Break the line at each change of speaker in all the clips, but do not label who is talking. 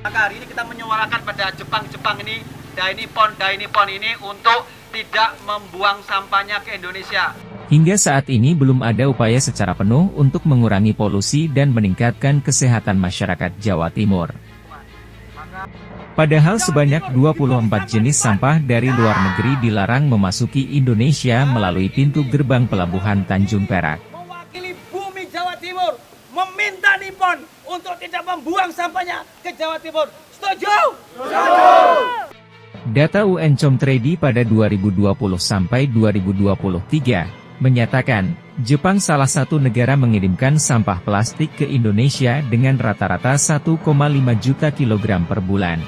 Maka hari ini kita menyuarakan pada Jepang ini, Dainippon ini untuk tidak membuang sampahnya ke Indonesia.
Hingga saat ini belum ada upaya secara penuh untuk mengurangi polusi dan meningkatkan kesehatan masyarakat Jawa Timur. Padahal sebanyak 24 jenis sampah dari luar negeri dilarang memasuki Indonesia melalui pintu gerbang pelabuhan Tanjung Perak.
Mewakili bumi Jawa Timur, meminta Nippon untuk tidak membuang sampahnya ke Jawa Timur. Setuju? Setuju!
Data UN Comtredi pada 2020 sampai 2023 menyatakan, Jepang salah satu negara mengirimkan sampah plastik ke Indonesia dengan rata-rata 1,5 juta kilogram per bulan.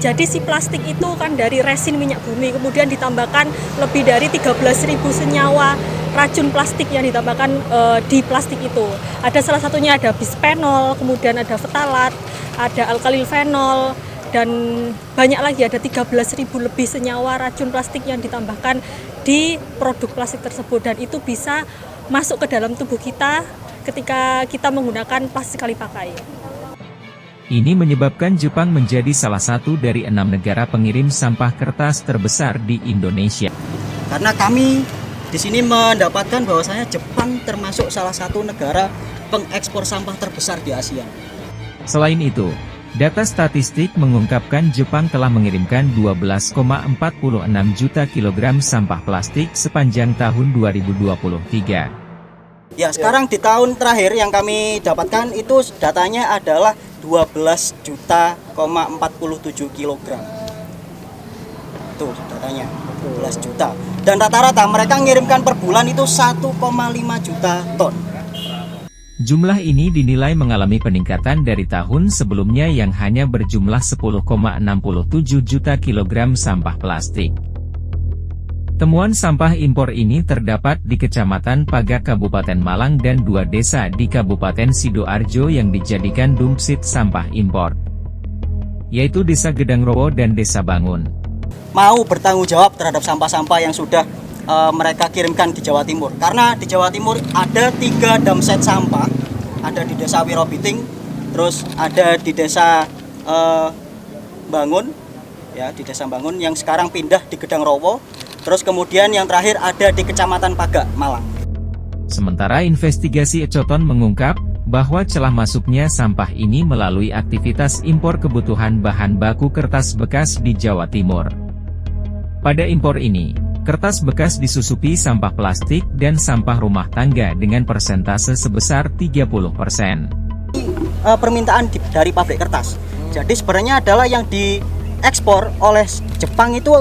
Jadi si plastik itu kan dari resin minyak bumi, kemudian ditambahkan lebih dari 13.000 senyawa racun plastik yang ditambahkan di plastik itu. Ada salah satunya ada bisphenol, kemudian ada ftalat, ada alkalilfenol, dan banyak lagi, ada 13.000 lebih senyawa racun plastik yang ditambahkan di produk plastik tersebut, dan itu bisa masuk ke dalam tubuh kita ketika kita menggunakan plastik sekali pakai.
Ini menyebabkan Jepang menjadi salah satu dari 6 negara pengirim sampah kertas terbesar di Indonesia.
Karena kami di sini mendapatkan bahwasanya Jepang termasuk salah satu negara pengekspor sampah terbesar di Asia.
Selain itu, data statistik mengungkapkan Jepang telah mengirimkan 12,46 juta kilogram sampah plastik sepanjang tahun 2023.
Ya, sekarang di tahun terakhir yang kami dapatkan itu datanya adalah 12 juta, 47 kilogram. Itu datanya, 12 juta. Dan rata-rata mereka mengirimkan per bulan itu 1,5 juta ton.
Jumlah ini dinilai mengalami peningkatan dari tahun sebelumnya yang hanya berjumlah 10,67 juta kilogram sampah plastik. Temuan sampah impor ini terdapat di Kecamatan Pagak Kabupaten Malang dan 2 desa di Kabupaten Sidoarjo yang dijadikan dumpsit sampah impor, yaitu Desa Gedangrowo dan Desa Bangun.
Mau bertanggung jawab terhadap sampah-sampah yang sudah mereka kirimkan di Jawa Timur. Karena di Jawa Timur ada 3 dumpset sampah, ada di Desa Wirobiting, terus ada di Desa Bangun, ya di Desa Bangun yang sekarang pindah di Gedangrowo. Terus kemudian yang terakhir ada di Kecamatan Pagak, Malang.
Sementara investigasi Ecoton mengungkap bahwa celah masuknya sampah ini melalui aktivitas impor kebutuhan bahan baku kertas bekas di Jawa Timur. Pada impor ini, kertas bekas disusupi sampah plastik dan sampah rumah tangga dengan persentase sebesar 30%.
Permintaan dari pabrik kertas. Jadi sebenarnya adalah yang diekspor oleh Jepang itu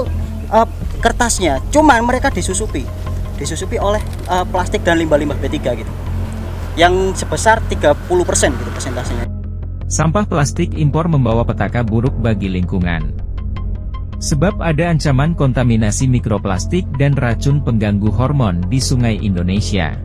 kertasnya, cuman mereka disusupi oleh plastik dan limbah-limbah B3 gitu, yang sebesar 30% gitu persentasenya.
Sampah plastik impor membawa petaka buruk bagi lingkungan. Sebab ada ancaman kontaminasi mikroplastik dan racun pengganggu hormon di sungai Indonesia.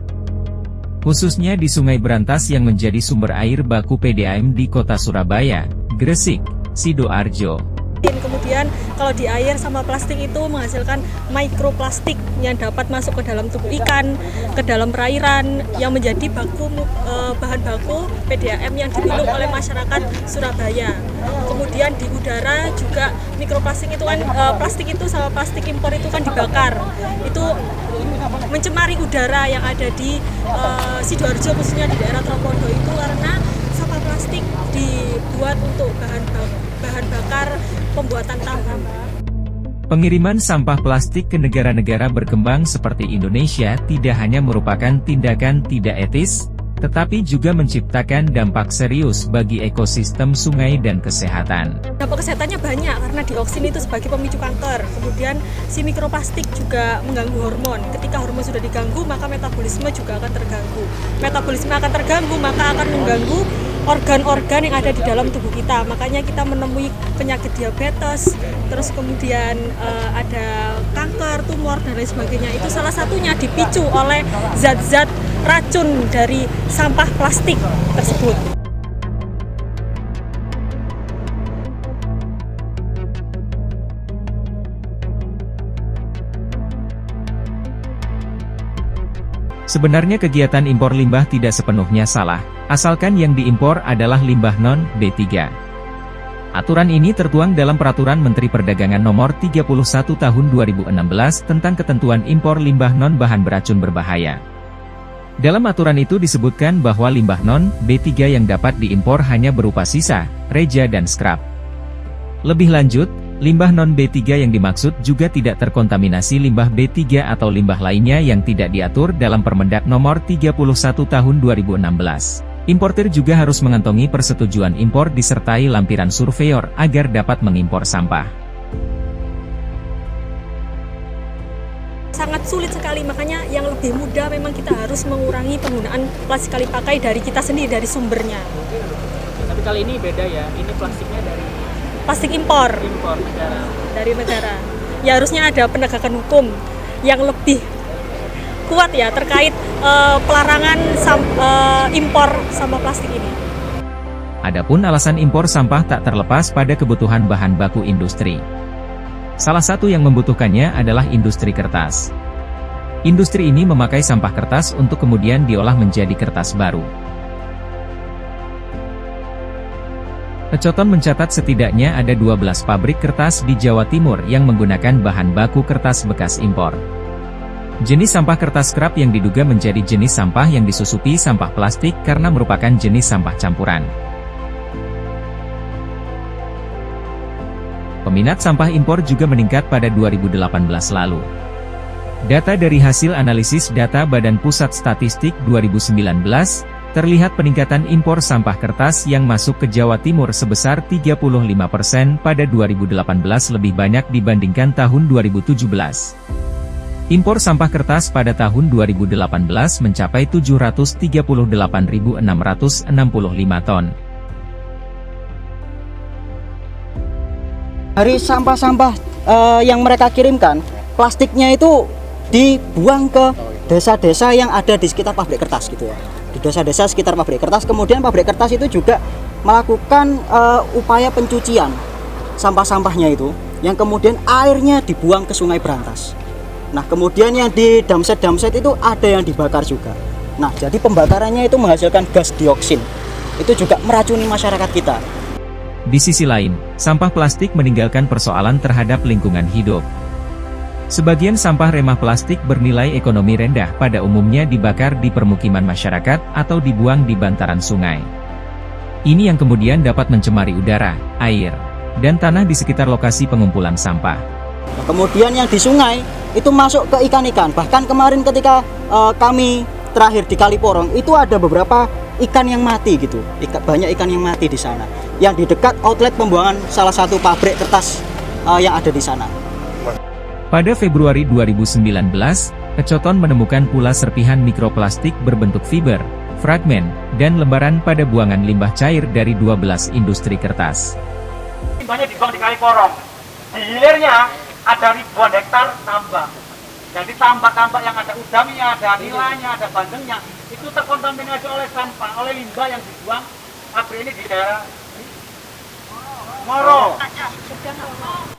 Khususnya di Sungai Brantas yang menjadi sumber air baku PDAM di Kota Surabaya, Gresik, Sidoarjo.
Kemudian kalau di air sampah plastik itu menghasilkan mikroplastik yang dapat masuk ke dalam tubuh ikan, ke dalam perairan, yang menjadi bahan baku PDAM yang diminum oleh masyarakat Surabaya. Kemudian di udara juga mikroplastik itu kan, plastik itu sama plastik impor itu kan dibakar. Itu mencemari udara yang ada di Sidoarjo, khususnya di daerah Tropodo itu, karena sampah plastik dibuat untuk bahan bakar pembuatan tahu.
Pengiriman sampah plastik ke negara-negara berkembang seperti Indonesia tidak hanya merupakan tindakan tidak etis, tetapi juga menciptakan dampak serius bagi ekosistem sungai dan kesehatan.
Dampak kesehatannya banyak karena dioksin itu sebagai pemicu kanker. Kemudian si mikroplastik juga mengganggu hormon. Ketika hormon sudah diganggu, maka metabolisme juga akan terganggu. Metabolisme akan terganggu, maka akan mengganggu organ-organ yang ada di dalam tubuh kita. Makanya kita menemui penyakit diabetes, terus kemudian ada kanker, tumor, dan lain sebagainya. Itu salah satunya dipicu oleh zat-zat racun dari sampah plastik tersebut.
Sebenarnya kegiatan impor limbah tidak sepenuhnya salah, asalkan yang diimpor adalah limbah non-B3. Aturan ini tertuang dalam Peraturan Menteri Perdagangan Nomor 31 Tahun 2016 tentang ketentuan impor limbah non-bahan beracun berbahaya. Dalam aturan itu disebutkan bahwa limbah non-B3 yang dapat diimpor hanya berupa sisa, reja dan scrap. Lebih lanjut, limbah non-B3 yang dimaksud juga tidak terkontaminasi limbah B3 atau limbah lainnya yang tidak diatur dalam Permendak Nomor 31 Tahun 2016. Importir juga harus mengantongi persetujuan impor disertai lampiran surveyor agar dapat mengimpor sampah.
Sangat sulit sekali, makanya yang lebih mudah memang kita harus mengurangi penggunaan plastik sekali pakai dari kita sendiri, dari sumbernya.
Tapi kali ini beda ya, ini plastiknya dari
Plastik impor
negara.
dari negara. Ya harusnya ada penegakan hukum yang lebih kuat ya terkait pelarangan impor sampah plastik ini.
Adapun alasan impor sampah tak terlepas pada kebutuhan bahan baku industri. Salah satu yang membutuhkannya adalah industri kertas. Industri ini memakai sampah kertas untuk kemudian diolah menjadi kertas baru. Pecoton mencatat setidaknya ada 12 pabrik kertas di Jawa Timur yang menggunakan bahan baku kertas bekas impor. Jenis sampah kertas scrap yang diduga menjadi jenis sampah yang disusupi sampah plastik karena merupakan jenis sampah campuran. Peminat sampah impor juga meningkat pada 2018 lalu. Data dari hasil analisis data Badan Pusat Statistik 2019, terlihat peningkatan impor sampah kertas yang masuk ke Jawa Timur sebesar 35% pada 2018 lebih banyak dibandingkan tahun 2017. Impor sampah kertas pada tahun 2018 mencapai 738.665 ton.
Dari sampah-sampah yang mereka kirimkan, plastiknya itu dibuang ke desa-desa yang ada di sekitar pabrik kertas gitu ya. Di desa-desa sekitar pabrik kertas, kemudian pabrik kertas itu juga melakukan upaya pencucian sampah-sampahnya itu, yang kemudian airnya dibuang ke Sungai Brantas. Nah, kemudian yang di damset itu ada yang dibakar juga. Nah, jadi pembakarannya itu menghasilkan gas dioksin. Itu juga meracuni masyarakat kita.
Di sisi lain, sampah plastik meninggalkan persoalan terhadap lingkungan hidup. Sebagian sampah remah plastik bernilai ekonomi rendah pada umumnya dibakar di permukiman masyarakat atau dibuang di bantaran sungai. Ini yang kemudian dapat mencemari udara, air, dan tanah di sekitar lokasi pengumpulan sampah.
Kemudian yang di sungai itu masuk ke ikan-ikan. Bahkan kemarin ketika kami terakhir di Kaliporong itu ada beberapa ikan yang mati gitu. Banyak ikan yang mati di sana. Yang di dekat outlet pembuangan salah satu pabrik kertas yang ada di sana.
Pada Februari 2019, Pecoton menemukan pula serpihan mikroplastik berbentuk fiber, fragmen, dan lembaran pada buangan limbah cair dari 12 industri kertas.
Limbahnya dibuang di Kaliporong. Di hilirnya ada ribuan hektar tambak. Jadi tambak-tambak yang ada udangnya, ada nilainya, ada bandengnya, itu terkontaminasi oleh sampah, oleh limbah yang dibuang pabrik ini di daerah Moro.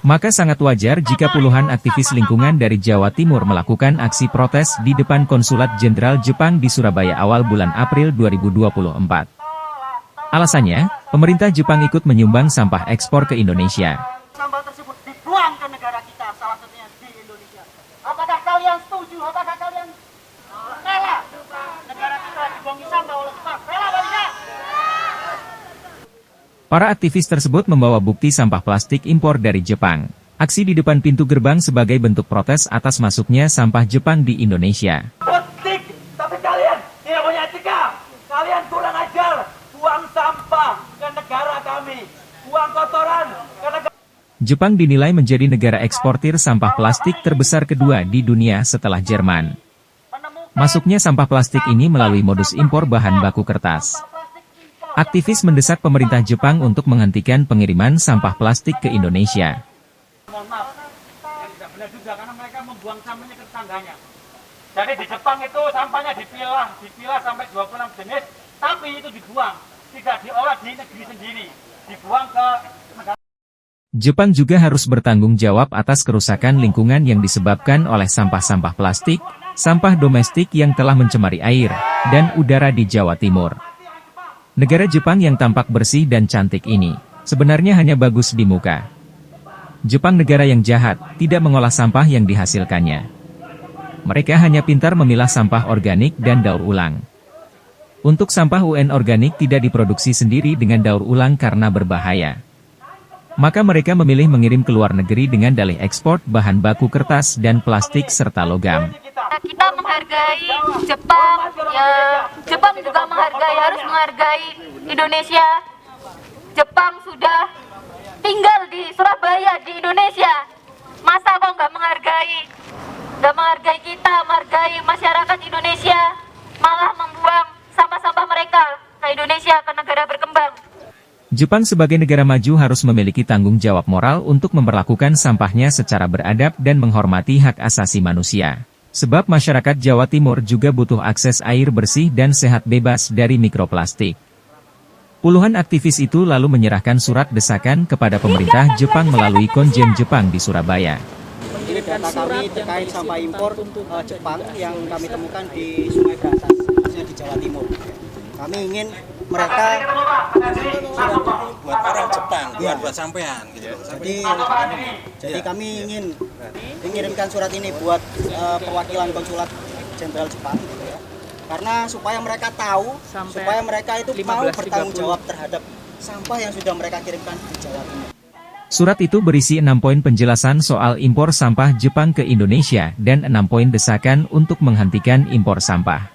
Maka sangat wajar jika puluhan aktivis lingkungan dari Jawa Timur melakukan aksi protes di depan Konsulat Jenderal Jepang di Surabaya awal bulan April 2024. Alasannya, pemerintah Jepang ikut menyumbang sampah ekspor ke Indonesia.
Sampah tersebut dibuang ke negara kita, salah satunya di Indonesia. Apakah kalian setuju? Apakah kalian rela negara kita dibuangi sampah oleh Jepang? Rela balinya?
Para aktivis tersebut membawa bukti sampah plastik impor dari Jepang. Aksi di depan pintu gerbang sebagai bentuk protes atas masuknya sampah Jepang di Indonesia.
Plastik, tapi kalian tidak punya etika. Kalian kurang ajar, buang sampah ke negara kami, buang kotoran ke negara.
Jepang dinilai menjadi negara eksportir sampah plastik terbesar kedua di dunia setelah Jerman. Masuknya sampah plastik ini melalui modus impor bahan baku kertas. Aktivis mendesak pemerintah Jepang untuk menghentikan pengiriman sampah plastik ke Indonesia.
Mohon maaf, yang tidak benar juga karena mereka membuang sampahnya ke tetangganya. Jadi di Jepang itu sampahnya dipilah sampai 26 jenis, tapi itu dibuang, tidak diolah di negeri sendiri, dibuang ke negara.
Jepang juga harus bertanggung jawab atas kerusakan lingkungan yang disebabkan oleh sampah-sampah plastik, sampah domestik yang telah mencemari air dan udara di Jawa Timur. Negara Jepang yang tampak bersih dan cantik ini, sebenarnya hanya bagus di muka. Jepang negara yang jahat, tidak mengolah sampah yang dihasilkannya. Mereka hanya pintar memilah sampah organik dan daur ulang. Untuk sampah UN organik tidak diproduksi sendiri dengan daur ulang karena berbahaya. Maka mereka memilih mengirim ke luar negeri dengan dalih ekspor bahan baku kertas dan plastik serta logam.
Kita menghargai Jepang, ya Jepang juga harus menghargai Indonesia. Jepang sudah tinggal di Surabaya, di Indonesia. Masa kok nggak menghargai kita, menghargai masyarakat Indonesia, malah membuang sampah-sampah mereka ke Indonesia, ke negara berkembang.
Jepang sebagai negara maju harus memiliki tanggung jawab moral untuk memperlakukan sampahnya secara beradab dan menghormati hak asasi manusia. Sebab masyarakat Jawa Timur juga butuh akses air bersih dan sehat bebas dari mikroplastik. Puluhan aktivis itu lalu menyerahkan surat desakan kepada pemerintah Jepang melalui Konjen Jepang di Surabaya.
Ini data kami terkait sampah impor Jepang yang kami temukan di Sungai Brantas, khususnya di Jawa Timur. Kami ingin mereka
buat orang Jepang, bukan buat sampean gitu.
Jadi kami ingin mengirimkan surat ini buat perwakilan konsulat jenderal Jepang, gitu ya. Karena supaya mereka tahu, supaya mereka itu mau bertanggung jawab terhadap sampah yang sudah mereka kirimkan di Jawa Timur.
Surat itu berisi 6 poin penjelasan soal impor sampah Jepang ke Indonesia dan 6 poin desakan untuk menghentikan impor sampah.